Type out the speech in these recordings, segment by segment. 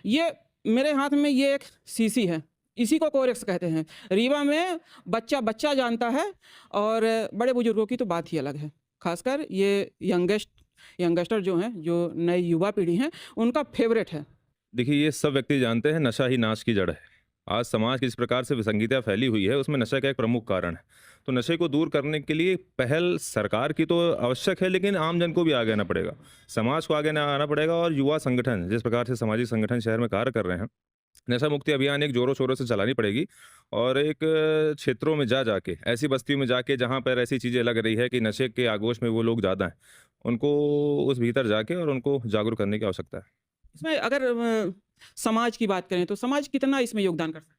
ये मेरे हाथ में ये एक शीशी है, इसी को कोरेक्स कहते हैं। रीवा में बच्चा जानता है और बड़े बुजुर्गों की तो बात ही अलग है। खासकर ये यंगस्टर जो हैं, जो नई युवा पीढ़ी है, उनका फेवरेट है। देखिए, ये सब व्यक्ति जानते हैं नशा ही नाश की जड़ है। आज समाज की जिस प्रकार से विसंगतियाँ फैली हुई है, उसमें नशा का एक प्रमुख कारण है। तो नशे को दूर करने के लिए पहल सरकार की तो आवश्यक है, लेकिन आम जन को भी आगे आना पड़ेगा, समाज को आगे आना पड़ेगा। और युवा संगठन जिस प्रकार से सामाजिक संगठन शहर में कार्य कर रहे हैं, नशा मुक्ति अभियान एक जोरों शोरों से चलानी पड़ेगी। और एक क्षेत्रों में जाके, ऐसी बस्तियों में जाके जहाँ पर ऐसी चीज़ें लग रही है कि नशे के आगोश में वो लोग ज़्यादा हैं, उनको उस भीतर जाके और उनको जागरूक करने की आवश्यकता है। इसमें अगर समाज की बात करें तो समाज कितना इसमें योगदान कर सकता है?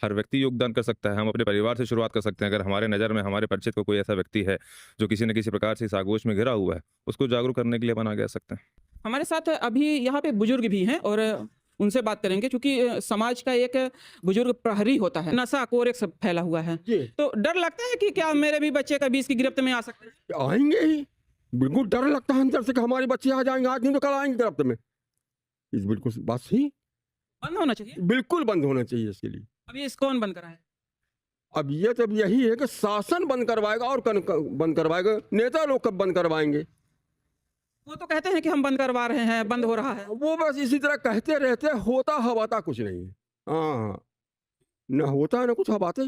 हर व्यक्ति योगदान कर सकता है। हम अपने परिवार से शुरुआत कर सकते हैं। अगर हमारे नज़र में, हमारे परिचित को कोई ऐसा व्यक्ति है जो किसी न किसी प्रकार से इस आगोश में घिरा हुआ है, उसको जागरूक करने के लिए अपन आगे आ सकते हैं। हमारे साथ अभी यहाँ पे बुजुर्ग भी हैं और उनसे बात करेंगे, क्योंकि समाज का एक बुजुर्ग प्रहरी होता है। नशा कोरेक्स फैला हुआ है, तो डर लगता है कि क्या मेरे भी बच्चे कभी इसकी गिरफ्त में आ सकते हैं? आएंगे ही, बिल्कुल डर लगता है अंदर से कि हमारे बच्चे आ जाएंगे, आज नहीं तो कल आएंगे गिरफ्त में। इस बिल्कुल बात सही, बंद होना चाहिए। बिल्कुल बंद होना चाहिए इसके लिए। अभी इस कौन बंद करा है? अब ये जब यही है कि शासन बंद करवाएगा और बंद करवाएगा, नेता लोग कब बंद करवाएंगे? वो तो कहते हैं कि हम बंद करवा रहे हैं, बंद हो रहा है। वो बस इसी तरह कहते रहते, होता हवाता कुछ नहीं है। हाँ, न होता है न कुछ हवाते,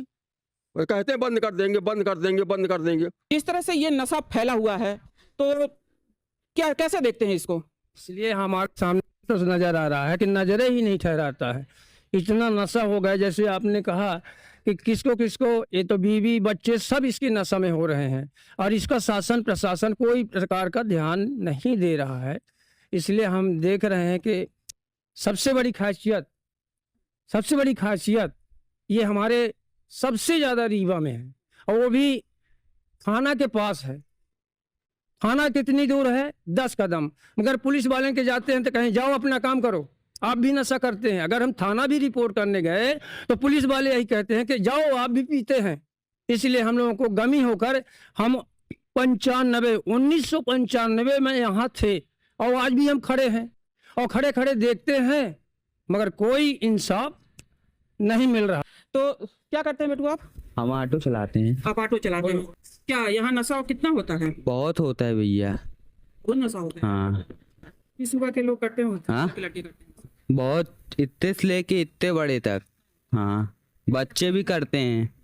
और कहते हैं बंद कर देंगे, बंद कर देंगे, बंद कर देंगे। इस तरह से ये नशा फैला हुआ है, तो क्या कैसे देखते हैं इसको? इसलिए हमारे सामने तो नजर आ रहा है कि नजरे ही नहीं ठहराता है। इतना नशा हो गया, जैसे आपने कहा कि किसको किसको, ये तो बीवी बच्चे सब इसकी नशा में हो रहे हैं और इसका शासन प्रशासन कोई प्रकार का ध्यान नहीं दे रहा है। इसलिए हम देख रहे हैं कि सबसे बड़ी खासियत ये हमारे सबसे ज़्यादा रीवा में है, और वो भी थाना के पास है। थाना कितनी दूर है? 10 कदम। मगर पुलिस वाले के जाते हैं तो कहें जाओ अपना काम करो, आप भी नशा करते हैं। अगर हम थाना भी रिपोर्ट करने गए तो पुलिस वाले यही कहते हैं कि जाओ आप भी पीते हैं। इसलिए हम लोगों को गमी होकर हम 1995 में यहाँ थे और आज भी हम खड़े हैं और खड़े खड़े देखते हैं, मगर कोई इंसाफ नहीं मिल रहा। तो क्या करते हैं बेटू आप? हम ऑटो चलाते हैं। आप ऑटो चलाते हैं? क्या यहाँ नशा कितना होता है? बहुत होता है भैया। बहुत नशा होता है? हाँ, इस सुबह के लोग करते हैं? हाँ? लड़के करते हैं? बहुत, इतने से लेके इतने बड़े तक। हाँ, बच्चे भी करते हैं।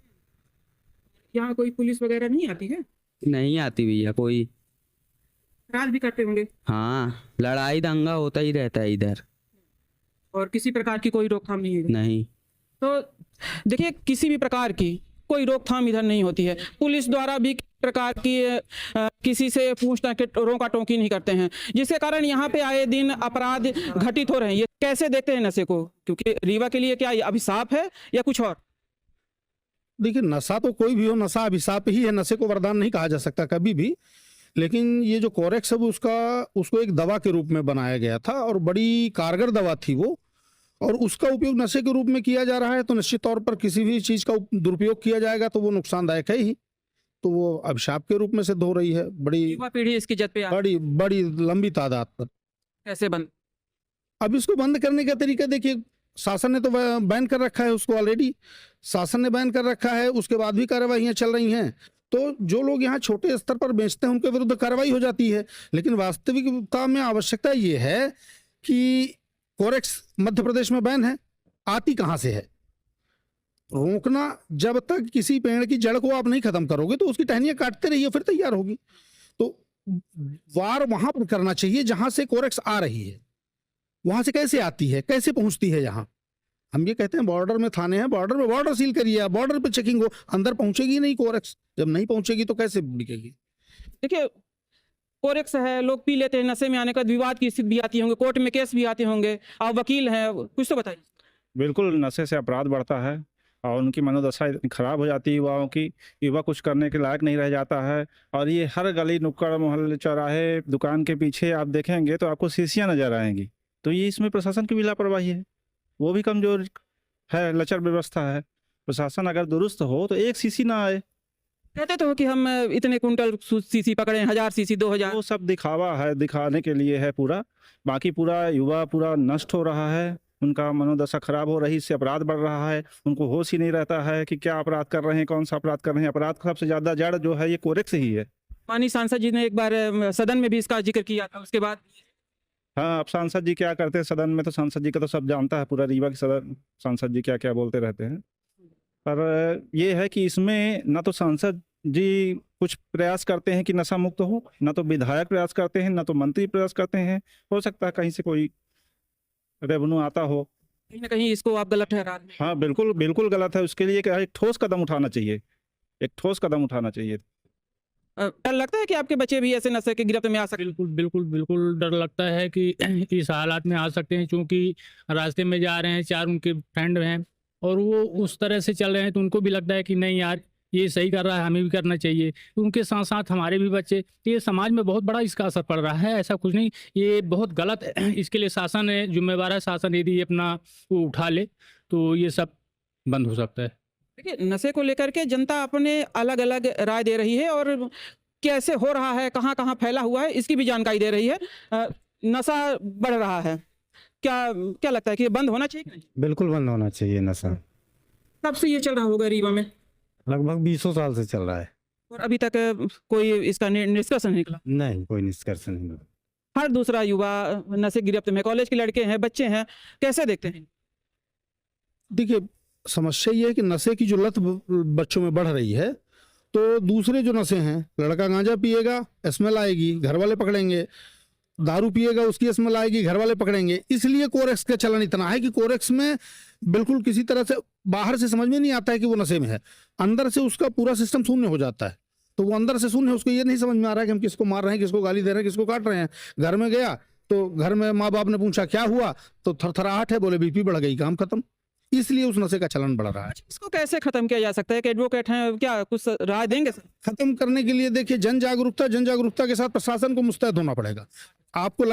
यहाँ कोई पुलिस वगैरह नहीं आती है? नहीं आती भैया कोई। रात भी करते होंगे? हाँ, लड़ाई दंगा होता ही रहता है इधर। और किसी प्रकार की कोई रोकथाम नहीं है? नहीं। तो देखिए, किसी भी प्रकार की कोई रोकथाम इधर नहीं होती है। पुलिस द्वारा भी प्रकार की किसी से पूछताछ के रोका टोकी नहीं करते हैं, जिसके कारण यहाँ पे आए दिन अपराध घटित हो रहे हैं। ये कैसे देखते हैं नशे को? क्योंकि रीवा के लिए क्या ये अभिशाप है या कुछ और? देखिए, नशा तो कोई भी हो, नशा अभिशाप ही है। नशे को वरदान नहीं कहा जा सकता कभी भी। लेकिन ये जो कोरेक्स है उसको एक दवा के रूप में बनाया गया था और बड़ी कारगर दवा थी वो, और उसका उपयोग नशे के रूप में किया जा रहा है। तो निश्चित तौर पर किसी भी चीज का दुरुपयोग किया जाएगा तो वो नुकसानदायक है ही। तो वो अभिशाप के रूप में सिद्ध हो रही है। बड़ी युवा पीढ़ी इसकी जद पे आ रही है। बड़ी लंबी तादाद पर। कैसे बंद? अब इसको बंद करने का तरीका देखिए, शासन ने तो बैन कर रखा है उसको ऑलरेडी। शासन ने बैन कर रखा है, उसके बाद भी कार्रवाइयां चल रही हैं। तो जो लोग यहाँ छोटे स्तर पर बेचते हैं उनके विरुद्ध कार्रवाई हो जाती है। लेकिन वास्तविकता में आवश्यकता ये है कि कोरेक्स मध्य प्रदेश में बैन है, आती कहाँ से है? रोकना, जब तक किसी पेड़ की जड़ को आप नहीं खत्म करोगे तो उसकी टहनियां काटते रहिए, फिर तैयार होगी। तो वार वहां पर करना चाहिए जहां से कोरेक्स आ रही है। वहां से कैसे आती है, कैसे पहुंचती है यहाँ? हम ये कहते हैं बॉर्डर में थाने हैं, बॉर्डर में बॉर्डर सील करिए, बॉर्डर पे चेकिंग हो, अंदर पहुंचेगी नहीं कोरेक्स। जब नहीं पहुंचेगी तो कैसे बिकेगी? देखिए, कोरेक्स है, लोग पी लेते हैं, नशे में आने का विवाद की स्थिति भी आती होंगे, कोर्ट में केस भी आते होंगे, आप वकील हैं, कुछ तो बताइए। बिल्कुल, नशे से अपराध बढ़ता है और उनकी मनोदशा इतनी खराब हो जाती है युवाओं की। युवा कुछ करने के लायक नहीं रह जाता है। और ये हर गली नुक्कड़ मोहल्ले चौराहे दुकान के पीछे आप देखेंगे तो आपको शीशियाँ नजर आएंगी। तो ये इसमें प्रशासन की भी लापरवाही है, वो भी कमजोर है, लचर व्यवस्था है। प्रशासन अगर दुरुस्त हो तो एक शीशी ना आए। कहते तो हो कि हम इतने कुंटल सीसी पकड़े, 1000 सीसी, 2000। वो सब दिखावा है, दिखाने के लिए है पूरा। बाकी पूरा युवा पूरा नष्ट हो रहा है, उनका मनोदशा खराब हो रही, इससे अपराध बढ़ रहा है, उनको होश ही नहीं रहता है कि क्या अपराध कर रहे हैं, कौन सा अपराध कर रहे हैं। अपराध का सबसे ज़्यादा जड़ जो है ये कोरेक्स ही है। माननीय सांसद जी ने एक बार सदन में भी इसका जिक्र किया था, उसके बाद हाँ, अब सांसद जी क्या करते हैं सदन में, तो सांसद जी का तो सब जानता है पूरा रीवा की सदन, सांसद जी क्या क्या बोलते रहते हैं। पर ये है कि इसमें ना तो सांसद जी कुछ प्रयास करते हैं कि नशा मुक्त हो, ना तो विधायक प्रयास करते हैं, ना तो मंत्री प्रयास करते हैं। हो सकता है कहीं से कोई रेवेन्यू आता हो। कहीं ना कहीं इसको आप गलत ठहरा रहे हैं। हाँ, बिल्कुल बिल्कुल गलत है। उसके लिए क्या है, एक ठोस कदम उठाना चाहिए, एक ठोस कदम उठाना चाहिए। डर लगता है कि आपके बच्चे भी ऐसे नशे की गिरफ्त में आ सकते हैं? बिल्कुल बिल्कुल बिल्कुल डर लगता है कि इस हालात में आ सकते हैं, क्योंकि रास्ते में जा रहे हैं, 4 उनके फ्रेंड हैं और वो उस तरह से चल रहे हैं, तो उनको भी लगता है कि नहीं यार ये सही कर रहा है, हमें भी करना चाहिए। तो उनके साथ साथ हमारे भी बच्चे, ये समाज में बहुत बड़ा इसका असर पड़ रहा है। ऐसा कुछ नहीं, ये बहुत गलत है। इसके लिए शासन है जिम्मेवार है, शासन यदि अपना वो उठा ले तो ये सब बंद हो सकता है। देखिए, नशे को लेकर के जनता अपने अलग अलग राय दे रही है और कैसे हो रहा है, कहाँ कहाँ फैला हुआ है, इसकी भी जानकारी दे रही है। नशा बढ़ रहा है, क्या क्या लगता है कि ये बंद होना चाहिए कि नहीं? बिल्कुल बंद होना चाहिए नशा। कब से ये चल रहा होगा रीवा में? लगभग 20 साल से चल रहा है। और अभी तक कोई इसका निष्कर्ष नहीं निकला? नहीं, कोई निष्कर्ष नहीं मिला। हर दूसरा युवा नशे की गिरफ्त में, कॉलेज के लड़के हैं, बच्चे हैं, कैसे देखते हैं? देखिए, समस्या ये है कि नशे की जो लत बच्चों में बढ़ रही है, तो दूसरे जो नशे हैं, लड़का गांजा पिएगा, स्मेल आएगी, घर वाले पकड़ेंगे, दारू पिएगा, उसकी स्मेल आएगी, घर वाले पकड़ेंगे। इसलिए कोरेक्स का चलन इतना है कि कोरेक्स में बिल्कुल किसी तरह से बाहर से समझ में नहीं आता है कि वो नशे में है, अंदर से उसका पूरा सिस्टम शून्य हो जाता है। तो वो अंदर से शून्य है, उसको ये नहीं समझ में आ रहा है कि हम किसको मार रहे हैं, किसको गाली दे रहे हैं, किसको काट रहे हैं। घर में गया तो घर में माँ बाप ने पूछा क्या हुआ, तो थरथराहट है, बोले बीपी बढ़ गई, काम खत्म। इसलिए उस नशे का चलन बढ़ रहा है। इसको कैसे खत्म किया जा सकता है? कि एडवोकेट हैं, क्या कुछ राय देंगे सर? खत्म करने के लिए देखिए, जन जागरूकता के साथ प्रशासन को मुस्तैद होना पड़ेगा। आपको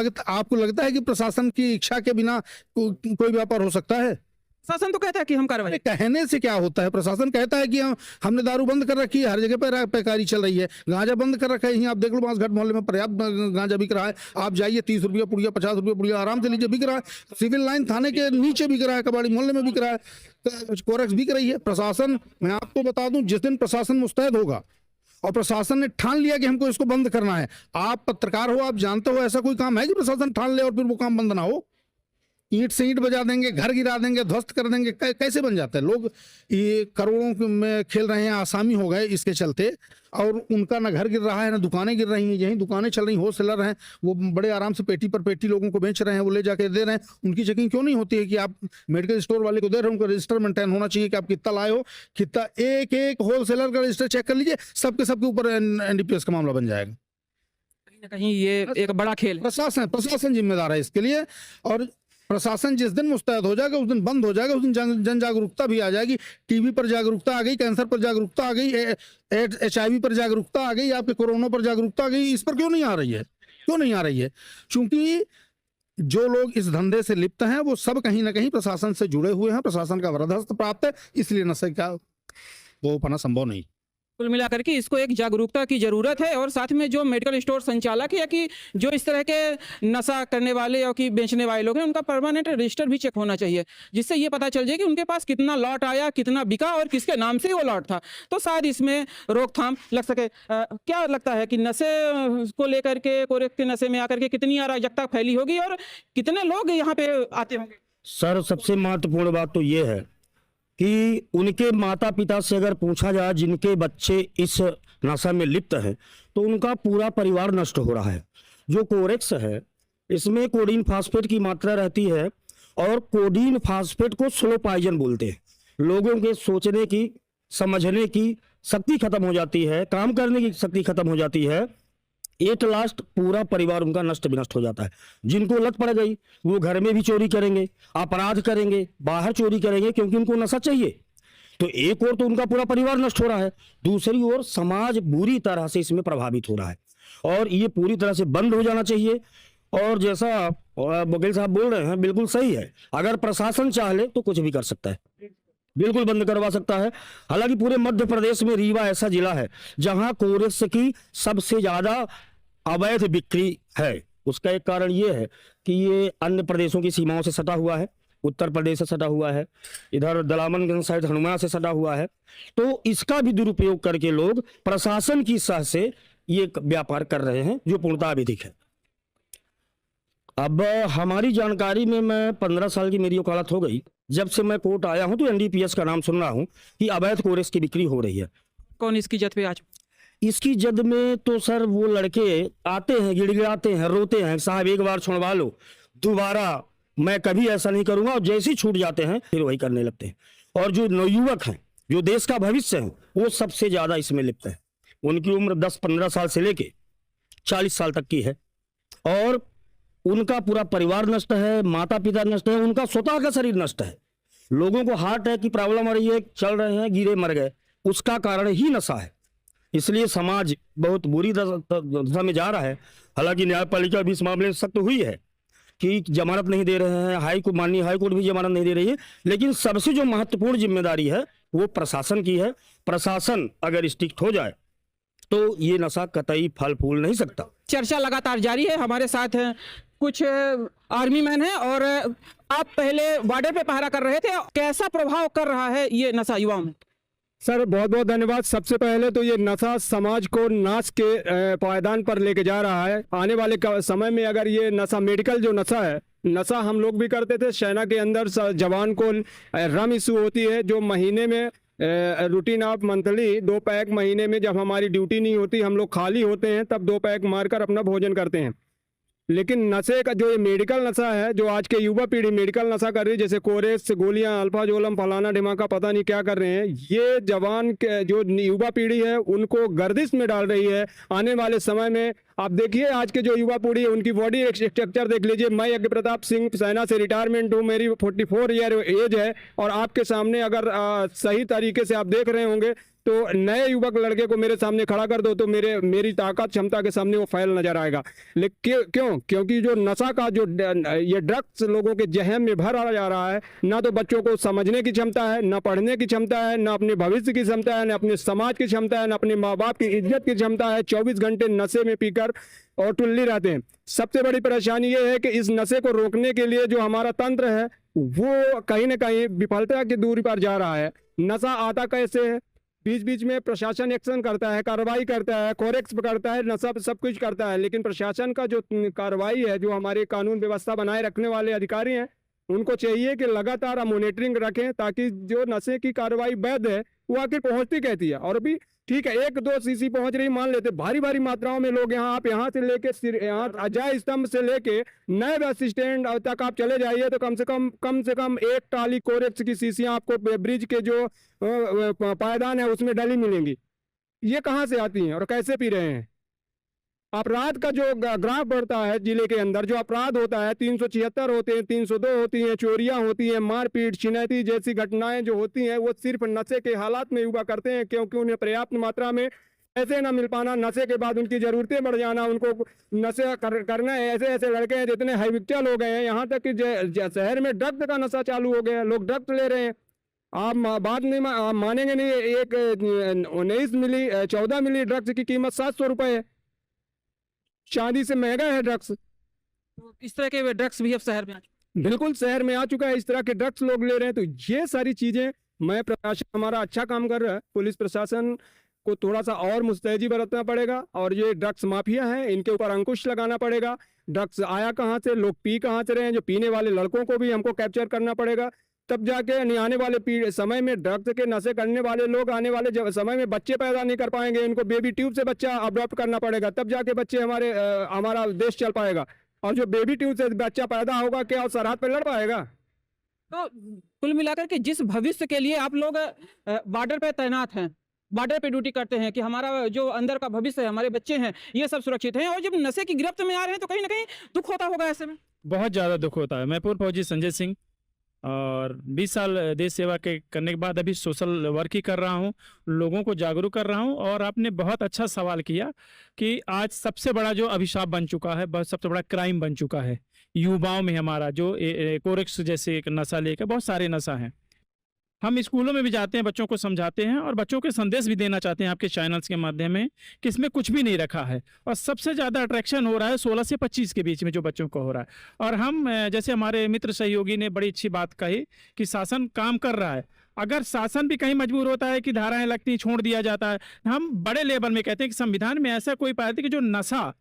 लगता है कि प्रशासन की इच्छा के बिना कोई व्यापार हो सकता है? शासन तो कहता है कि हम कार्रवाई। अरे कहने से क्या होता है? प्रशासन कहता है कि हमने दारू बंद कर रखी है, हर जगह पर पैकारी चल रही है, गांजा बंद कर रखा है। यहीं आप देख लो, बांसघाट मोहल्ले में पर्याप्त गांजा बिक रहा है। आप जाइए, 30 रुपया पुड़िया, 50 रुपया पुड़िया आराम से लीजिए, बिक रहा है। सिविल लाइन थाने के नीचे बिक रहा है, कबाड़ी मोहल्ले में बिक रहा है, कोरेक्स बिक रही है। प्रशासन, मैं आपको बता दूं, जिस दिन प्रशासन मुस्तैद होगा और प्रशासन ने ठान लिया कि हमको इसको बंद करना है, आप पत्रकार हो, आप जानते हो ऐसा कोई काम है कि प्रशासन ठान ले और फिर वो काम बंद ना हो? ईंट से ईंट बजा देंगे, घर गिरा देंगे, ध्वस्त कर देंगे, कैसे बन जाता है? लोग ये करोड़ों में खेल रहे हैं, आसामी हो गए इसके चलते, और उनका ना घर गिर रहा है, ना दुकानें गिर रही हैं। यही दुकानें चल रही, होलसेलर हैं, वो बड़े आराम से पेटी पर पेटी लोगों को बेच रहे हैं, वो ले जाके दे रहे हैं। उनकी चेकिंग क्यों नहीं होती है कि आप मेडिकल स्टोर वाले को दे रहे हो, उनका रजिस्टर मेंटेन होना चाहिए कि आप कितना लाए हो, कितना। एक एक होलसेलर का रजिस्टर चेक कर लीजिए, सबके ऊपर NDPS का मामला बन जाएगा। कहीं ना कहीं ये एक बड़ा खेल है। प्रशासन जिम्मेदार है इसके लिए, और प्रशासन जिस दिन मुस्तैद हो जाएगा उस दिन बंद हो जाएगा, उस दिन जन जागरूकता भी आ जाएगी। टीबी पर जागरूकता आ गई, कैंसर पर जागरूकता आ गई, HIV पर जागरूकता आ गई, आपके कोरोना पर जागरूकता आ गई। इस पर क्यों नहीं आ रही है? क्यों नहीं आ रही है? क्योंकि जो लोग इस धंधे से लिप्त हैं वो सब कहीं ना कहीं प्रशासन से जुड़े हुए हैं, प्रशासन का वरदहस्त प्राप्त है, इसलिए नशे का वो होना संभव नहीं। कुल मिलाकर के इसको एक जागरूकता की जरूरत है, और साथ में जो मेडिकल स्टोर संचालक है या कि जो इस तरह के नशा करने वाले या कि बेचने वाले लोग हैं, उनका परमानेंट रजिस्टर भी चेक होना चाहिए, जिससे ये पता चल जाए कि उनके पास कितना लॉट आया, कितना बिका और किसके नाम से वो लॉट था। तो शायद इसमें रोकथाम लग सके। क्या लगता है कि नशे को लेकर के, कोरेक्स के नशे में आकर के कितनी अराजकता फैली होगी और कितने लोग यहाँ पे आते होंगे? सर, सबसे महत्वपूर्ण बात तो ये है कि उनके माता पिता से अगर पूछा जाए जिनके बच्चे इस नशा में लिप्त हैं, तो उनका पूरा परिवार नष्ट हो रहा है। जो कोरेक्स है, इसमें कोडीन फास्फेट की मात्रा रहती है, और कोडीन फास्फेट को स्लो पॉइजन बोलते हैं। लोगों के सोचने की, समझने की शक्ति खत्म हो जाती है, काम करने की शक्ति खत्म हो जाती है। एट लास्ट पूरा परिवार उनका नष्ट विनष्ट हो जाता है। जिनको लत पड़ गई वो घर में भी चोरी करेंगे, अपराध करेंगे, बाहर चोरी करेंगे, क्योंकि उनको नशा चाहिए। तो एक ओर तो उनका पूरा परिवार नष्ट हो रहा है, दूसरी ओर समाज बुरी तरह से इसमें प्रभावित हो रहा है, और ये पूरी तरह से बंद हो जाना चाहिए। और जैसा वकील साहब बोल रहे हैं, बिल्कुल सही है। अगर प्रशासन चाह ले तो कुछ भी कर सकता है, बिल्कुल बंद करवा सकता है। हालांकि पूरे मध्य प्रदेश में रीवा ऐसा जिला है जहां कोरेक्स की सबसे ज्यादा अवैध बिक्री है। उसका एक कारण ये है कि ये अन्य प्रदेशों की सीमाओं से सटा हुआ है, उत्तर प्रदेश से सटा हुआ है, इधर दलामनगंज साइड हनुमान से सटा हुआ है। तो इसका भी दुरुपयोग करके लोग प्रशासन की सह से ये व्यापार कर रहे हैं, जो पूर्णतः अवैधिक है। अब हमारी जानकारी में, मैं 15 साल की मेरी वकालत हो गई, जब से मैं कोर्ट आया हूं तो एनडीपीएस का नाम सुन रहा हूं कि अवैध कोरेक्स की बिक्री हो रही है। कौन इसकी जद पे आज? इसकी जद में तो सर वो लड़के आते हैं, गिड़गिड़ाते हैं, रोते हैं, साहब एक बार छुड़वा लो, दोबारा मैं कभी ऐसा नहीं करूंगा, और जैसे ही छूट जाते हैं फिर वही करने लगते हैं। और जो नवयुवक हैं, जो देश का भविष्य है, वो सबसे ज्यादा इसमें लिप्त है। उनकी उम्र 10-15 साल से लेके 40 साल तक की है, और उनका पूरा परिवार नष्ट है, माता पिता नष्ट है, उनका स्वतः का शरीर नष्ट है। लोगों को हार्ट अटैक की प्रॉब्लम आ रही है, चल रहे हैं, गिरे मर गए, उसका कारण ही नशा है। इसलिए समाज बहुत बुरी दशा में जा रहा है। हालांकि न्यायपालिका भी इस मामले में सख्त हुई है कि जमानत नहीं दे रहे हैं, माननीय हाई कोर्ट भी जमानत नहीं दे रही है, लेकिन सबसे जो महत्वपूर्ण जिम्मेदारी है वो प्रशासन की है। प्रशासन अगर स्ट्रिक्ट हो जाए तो ये नशा कतई फल फूल नहीं सकता। चर्चा लगातार जारी है। हमारे साथ हैं कुछ आर्मी मैन हैं, और आप पहले बॉर्डर पे पहरा कर रहे थे, कैसा प्रभाव कर रहा है ये नशा युवाओं में? सर बहुत बहुत धन्यवाद। सबसे पहले तो ये नशा समाज को नाश के पायदान पर लेके जा रहा है। आने वाले समय में अगर ये नशा, मेडिकल जो नशा है, नशा हम लोग भी करते थे। सेना के अंदर जवान को रम इशू होती है, जो महीने में रूटीन ऑफ मंथली 2 पैक महीने में, जब हमारी ड्यूटी नहीं होती, हम लोग खाली होते हैं, तब 2 पैक मारकर अपना भोजन करते हैं। लेकिन नशे का जो ये मेडिकल नशा है, जो आज के युवा पीढ़ी मेडिकल नशा कर रही है, जैसे कोरेक्स, गोलियां, अल्फाजोलम, फलाना ढिमाका, पता नहीं क्या कर रहे हैं, ये जवान के जो युवा पीढ़ी है उनको गर्दिश में डाल रही है। आने वाले समय में आप देखिए, आज के जो युवा पीढ़ी है उनकी बॉडी स्ट्रक्चर देख लीजिए। मैं यज्ञ प्रताप सिंह, सेना से रिटायरमेंट हूँ, मेरी 44 ईयर एज है, और आपके सामने अगर सही तरीके से आप देख रहे होंगे तो नए युवक लड़के को मेरे सामने खड़ा कर दो तो मेरी ताकत क्षमता के सामने वो फैल नजर आएगा। लेकिन क्योंकि जो नशा का जो ये ड्रग्स लोगों के जहन में भर जा रहा है, ना तो बच्चों को समझने की क्षमता है, ना पढ़ने की क्षमता है, ना अपने भविष्य की क्षमता है, ना अपने समाज की क्षमता है, ना अपने माँ बाप की इज्जत की क्षमता है। 24 घंटे नशे में पीकर और टुल्ली रहते हैं। सबसे बड़ी परेशानी ये है कि इस नशे को रोकने के लिए जो हमारा तंत्र है वो कहीं ना कहीं विफलता की दूरी पर जा रहा है। नशा आता कैसे है? बीच बीच में प्रशासन एक्शन करता है, कार्रवाई करता है, कोरेक्स करता है, नशा सब कुछ करता है, लेकिन प्रशासन का जो कार्रवाई है, जो हमारे कानून व्यवस्था बनाए रखने वाले अधिकारी हैं, उनको चाहिए कि लगातार मॉनिटरिंग रखें, ताकि जो नशे की कार्रवाई वैध है वो आखिर पहुंचती कहती है। और अभी ठीक है 1-2 सीसी पहुंच रही, मान लेते, भारी भारी मात्राओं में लोग यहाँ, आप यहाँ से लेके यहाँ अजय स्तंभ से लेके नए बस स्टैंड तक आप चले जाइए तो कम से कम 1 ट्राली कोरेक्स की शीशियाँ आपको ब्रिज के जो पायदान है उसमें डली मिलेंगी। ये कहाँ से आती हैं और कैसे पी रहे हैं? अपराध का जो ग्राफ बढ़ता है जिले के अंदर, जो अपराध होता है 376 होते हैं, 302 होती हैं, चोरियां होती हैं, मारपीट, छिनैती जैसी घटनाएं जो होती हैं, वो सिर्फ नशे के हालात में युवा करते हैं, क्योंकि उन्हें पर्याप्त मात्रा में पैसे ना मिल पाना, नशे के बाद उनकी ज़रूरतें बढ़ जाना, उनको नशे करना है। ऐसे ऐसे लड़के हैं जितने हैबिचुअल हो गए हैं, यहाँ तक कि शहर में ड्रग्स का नशा चालू हो गया है, लोग ड्रग्स ले रहे हैं। आप बात नहीं मानेंगे नहीं, एक 14 मिली ड्रग्स की कीमत 700 रुपये है। चांदी से महंगा है ड्रग्स। तो इस तरह के ड्रग्स भी अब शहर में बिल्कुल शहर में आ चुका है, इस तरह के ड्रग्स लोग ले रहे हैं। तो ये सारी चीजें, मैं प्रशासन हमारा अच्छा काम कर रहा है, पुलिस प्रशासन को थोड़ा सा और मुस्तैदी बरतना पड़ेगा, और ये ड्रग्स माफिया हैं इनके ऊपर अंकुश लगाना पड़ेगा। ड्रग्स आया कहाँ से, लोग पी कहाँ से रहे हैं, जो पीने वाले लड़कों को भी हमको कैप्चर करना पड़ेगा, तब जाके आने वाले समय में ड्रग्स के नशे करने वाले लोग आने वाले समय में बच्चे पैदा नहीं कर पाएंगे। इनको बेबी ट्यूब से बच्चा अडॉप्ट करना पड़ेगा, तब जाके बच्चे हमारा देश चल पाएगा। और जो बेबी ट्यूब से बच्चा पैदा होगा, क्या सरहद पर लड़ पाएगा? तो कुल मिलाकर के जिस भविष्य के लिए आप लोग बॉर्डर पे तैनात हैं, बॉर्डर पे ड्यूटी करते हैं कि हमारा जो अंदर का भविष्य है, हमारे बच्चे हैं, ये सब सुरक्षित हैं, और जब नशे की गिरफ्त में आ रहे हैं तो कहीं ना कहीं दुख होता होगा ऐसे में? बहुत ज़्यादा दुख होता है। मैं पूर्व फौजी संजय सिंह, और 20 साल देश सेवा के करने के बाद अभी सोशल वर्क ही कर रहा हूँ, लोगों को जागरूक कर रहा हूँ। और आपने बहुत अच्छा सवाल किया कि आज सबसे बड़ा जो अभिशाप बन चुका है, सबसे बड़ा क्राइम बन चुका है युवाओं में हमारा, जो कोरेक्स जैसे एक नशा लेकर, बहुत सारे नशा हैं। हम स्कूलों में भी जाते हैं, बच्चों को समझाते हैं और बच्चों के संदेश भी देना चाहते हैं आपके चैनल्स के माध्यम में कि इसमें कुछ भी नहीं रखा है। और सबसे ज़्यादा अट्रैक्शन हो रहा है 16 से 25 के बीच में जो बच्चों को हो रहा है। और हम जैसे हमारे मित्र सहयोगी ने बड़ी अच्छी बात कही कि शासन काम कर रहा है। अगर शासन भी कहीं मजबूर होता है कि धाराएं लगती छोड़ दिया जाता है, हम बड़े लेवल में कहते हैं कि संविधान में ऐसा कोई पाया था कि जो नशा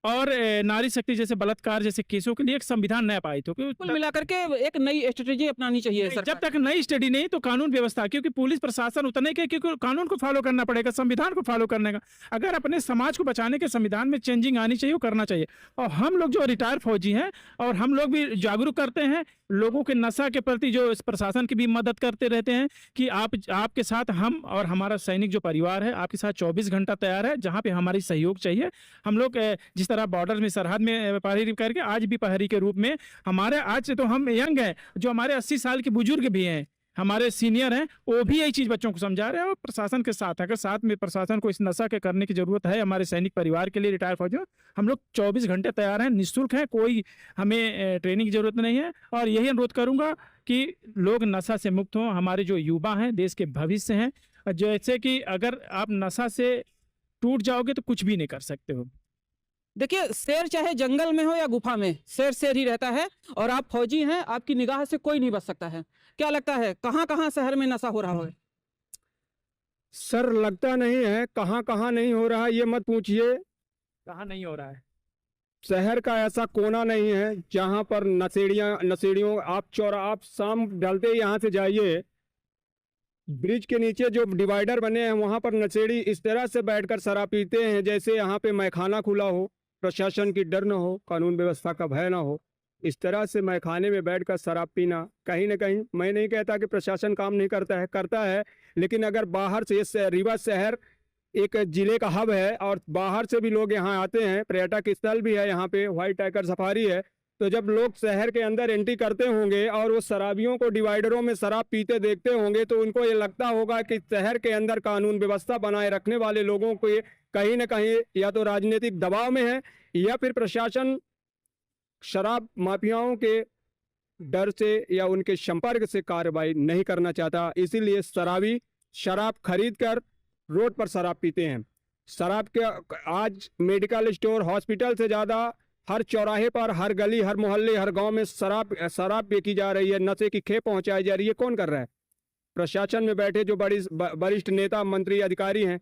और नारी शक्ति जैसे बलात्कार जैसे केसों के लिए एक संविधान नया पारित हो। कुल मिलाकर के एक नई स्ट्रेटेजी अपनानी चाहिए सरकार। जब तक नई स्टडी नहीं तो कानून व्यवस्था, क्योंकि पुलिस प्रशासन उतने के, क्योंकि कानून को फॉलो करना पड़ेगा, संविधान को फॉलो करने का। अगर अपने समाज को बचाने के संविधान में चेंजिंग आनी चाहिए, वो करना चाहिए। और हम लोग जो रिटायर्ड फौजी हैं और हम लोग भी जागरूक करते हैं लोगों के नशा के प्रति, जो इस प्रशासन की भी मदद करते रहते हैं कि आपके साथ हम और हमारा सैनिक जो परिवार है आपके साथ 24 घंटा तैयार है। जहाँ पे हमारी सहयोग चाहिए, हम लोग जिस तरह बॉर्डर में सरहद में प्रहरी करके आज भी प्रहरी के रूप में हमारे, आज से तो हम यंग हैं, जो हमारे 80 साल के बुजुर्ग भी हैं, हमारे सीनियर हैं, वो भी यही चीज़ बच्चों को समझा रहे हैं और प्रशासन के साथ है। अगर साथ में प्रशासन को इस नशा के करने की जरूरत है, हमारे सैनिक परिवार के लिए रिटायर फौजियों, हम लोग 24 घंटे तैयार हैं, निःशुल्क हैं, कोई हमें ट्रेनिंग की जरूरत नहीं है। और यही अनुरोध करूंगा कि लोग नशा से मुक्त हों। हमारे जो युवा हैं देश के भविष्य हैं। जैसे कि अगर आप नशा से टूट जाओगे तो कुछ भी नहीं कर सकते हो। देखिए, शेर चाहे जंगल में हो या गुफा में, शेर शेर ही रहता है। और आप फौजी हैं, आपकी निगाह से कोई नहीं बच सकता है। क्या लगता है कहाँ कहाँ शहर में नशा हो रहा है? सर लगता नहीं है, कहाँ कहाँ नहीं हो रहा है ये मत पूछिए। कहाँ नहीं हो रहा है? शहर का ऐसा कोना नहीं है जहाँ पर नशेड़ियों आप शाम ढलते ही यहाँ से जाइए, ब्रिज के नीचे जो डिवाइडर बने हैं वहाँ पर नशेड़ी इस तरह से बैठकर शराब पीते हैं जैसे यहाँ पे मैखाना खुला हो, प्रशासन की डर न हो, कानून व्यवस्था का भय न हो। इस तरह से मैखाने में बैठकर शराब पीना, कहीं ना कहीं, मैं नहीं कहता कि प्रशासन काम नहीं करता है, लेकिन अगर बाहर से रीवा शहर एक जिले का हब है और बाहर से भी लोग यहाँ आते हैं, पर्यटक स्थल भी है यहाँ पे, व्हाइट टाइगर सफारी है, तो जब लोग शहर के अंदर एंट्री करते होंगे और वो शराबियों को डिवाइडरों में शराब पीते देखते होंगे तो उनको ये लगता होगा कि शहर के अंदर कानून व्यवस्था बनाए रखने वाले लोगों को कहीं ना कहीं या तो राजनीतिक दबाव में है या फिर प्रशासन शराब माफियाओं के डर से या उनके संपर्क से कार्रवाई नहीं करना चाहता। इसीलिए शराबी शराब खरीद कर रोड पर शराब पीते हैं। शराब के आज मेडिकल स्टोर, हॉस्पिटल से ज़्यादा हर चौराहे पर, हर गली, हर मोहल्ले, हर गांव में शराब बेची जा रही है, नशे की खेप पहुंचाई जा रही है। कौन कर रहा है? प्रशासन में बैठे जो वरिष्ठ नेता, मंत्री, अधिकारी हैं।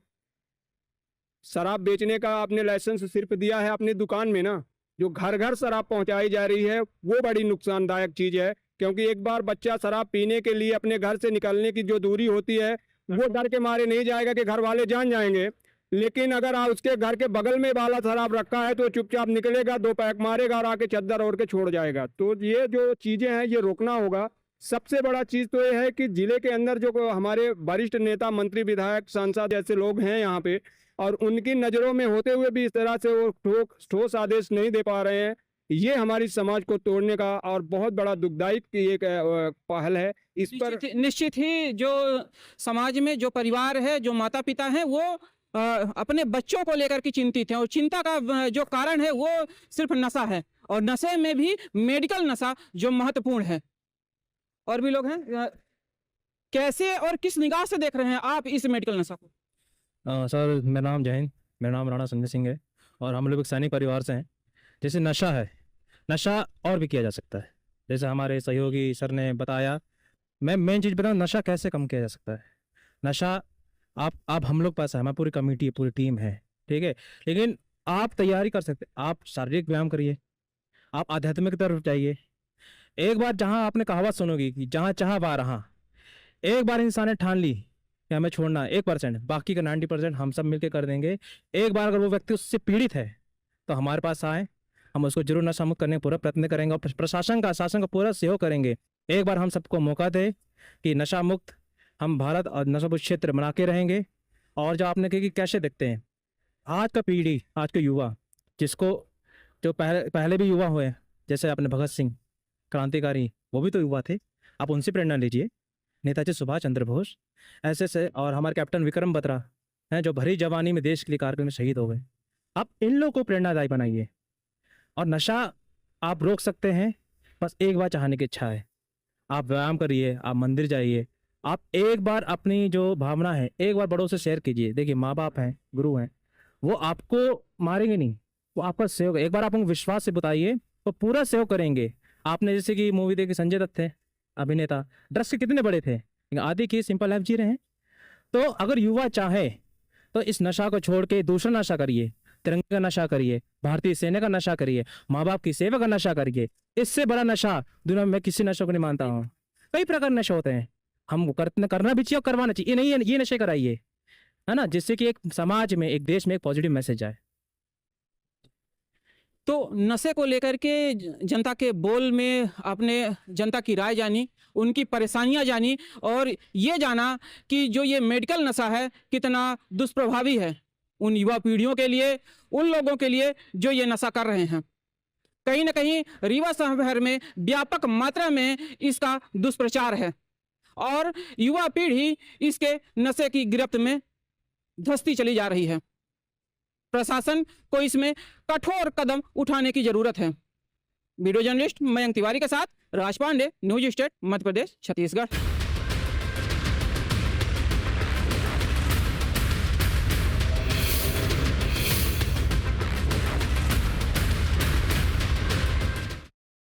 शराब बेचने का आपने लाइसेंस सिर्फ दिया है अपनी दुकान में ना, जो घर घर शराब पहुंचाई जा रही है वो बड़ी नुकसानदायक चीज़ है। क्योंकि एक बार बच्चा शराब पीने के लिए अपने घर से निकलने की जो दूरी होती है वो डर के मारे नहीं जाएगा कि घर वाले जान जाएंगे, लेकिन अगर आप उसके घर के बगल में वाला शराब रखा है तो चुपचाप निकलेगा, 2 पैक मारेगा और आके चद्दर ओढ़ के छोड़ जाएगा। तो ये जो चीज़ें हैं ये रोकना होगा। सबसे बड़ा चीज़ तो ये है कि जिले के अंदर जो हमारे वरिष्ठ नेता, मंत्री, विधायक, सांसद जैसे लोग हैं यहाँ पे, और उनकी नज़रों में होते हुए भी इस तरह से वो ठोस आदेश नहीं दे पा रहे हैं, ये हमारी समाज को तोड़ने का और बहुत बड़ा दुखदायी की एक पहल है। इस पर निश्चित ही जो समाज में जो परिवार है, जो माता पिता हैं, वो अपने बच्चों को लेकर के चिंतित हैं। और चिंता का जो कारण है वो सिर्फ नशा है, और नशे में भी मेडिकल नशा जो महत्वपूर्ण है। और भी लोग हैं, कैसे और किस निगाह से देख रहे हैं आप इस मेडिकल नशा को? सर मेरा नाम जैन, मेरा नाम राणा संजय सिंह है और हम लोग एक सैनिक परिवार से हैं। जैसे नशा है, नशा और भी किया जा सकता है, जैसे हमारे सहयोगी सर ने बताया। मैं मेन चीज़ बताऊँ, नशा कैसे कम किया जा सकता है। नशा आप हम लोग पास है, हमारी पूरी कमेटी है, पूरी टीम है, ठीक है, लेकिन आप तैयारी कर सकते, आप शारीरिक व्यायाम करिए, आप आध्यात्मिक तरफ जाइए। एक बार जहाँ आपने कहावत सुनोगी कि जहाँ चाह वहाँ रहा, एक बार इंसान ने ठान ली कि हमें छोड़ना 1%, बाकी का 90% हम सब मिलकर कर देंगे। एक बार अगर वो व्यक्ति उससे पीड़ित है तो हमारे पास आए, हम उसको जरूर नशा मुक्त करने का पूरा प्रयत्न करेंगे और प्रशासन का, शासन का पूरा सहयोग करेंगे। एक बार हम सबको मौका दें कि नशा मुक्त हम भारत और नशा मुक्त क्षेत्र बना के रहेंगे। और जो आपने कहा कि कैसे देखते हैं आज का पीढ़ी, आज के युवा, जिसको जो पहले भी युवा हुए, जैसे आपने भगत सिंह क्रांतिकारी, वो भी तो युवा थे, आप उनसे प्रेरणा लीजिए। नेताजी सुभाष चंद्र बोस ऐसे से, और हमारे कैप्टन विक्रम बत्रा हैं जो भरी जवानी में देश के लिए कारगिल में शहीद हो गए। आप इन लोगों को प्रेरणादायी बनाइए। और नशा आप रोक सकते हैं, बस एक बार चाहने की इच्छा है। आप व्यायाम करिए, आप मंदिर जाइए, आप एक बार अपनी जो भावना है एक बार बड़ों से शेयर कीजिए। देखिए माँ बाप हैं, गुरु हैं, वो आपको मारेंगे नहीं, वो आपका सहयोग, एक बार आप उनको विश्वास से बताइए तो पूरा सहयोग करेंगे। आपने जैसे कि मूवी देखी, संजय दत्त थे अभिनेता, ड्रग्स के कितने बड़े थे, लेकिन आधे की सिंपल लाइफ जी रहे हैं। तो अगर युवा चाहे तो इस नशा को छोड़ के दूसरा नशा करिए, तिरंगे का नशा करिए, भारतीय सेना का नशा करिए, माँ बाप की सेवा का नशा करिए। इससे बड़ा नशा दुनिया में किसी नशे को नहीं मानता हूँ। कई प्रकार नशे होते हैं, हम करना भी चाहिए और करवाना चाहिए, ये नहीं है ये नशे कराइए, है ना, जिससे कि एक समाज में, एक देश में एक पॉजिटिव मैसेज आए। तो नशे को लेकर के जनता के बोल में आपने जनता की राय जानी, उनकी परेशानियां जानी और ये जाना कि जो ये मेडिकल नशा है कितना दुष्प्रभावी है उन युवा पीढ़ियों के लिए, उन लोगों के लिए जो ये नशा कर रहे हैं। कहीं ना कहीं रीवा शहर में व्यापक मात्रा में इसका दुष्प्रचार है और युवा पीढ़ी इसके नशे की गिरफ्त में धंसती चली जा रही है। प्रशासन को इसमें कठोर कदम उठाने की जरूरत है। वीडियो जर्नलिस्ट मयंक तिवारी के साथ राज पांडे, न्यूज स्टेट, मध्य प्रदेश, छत्तीसगढ़।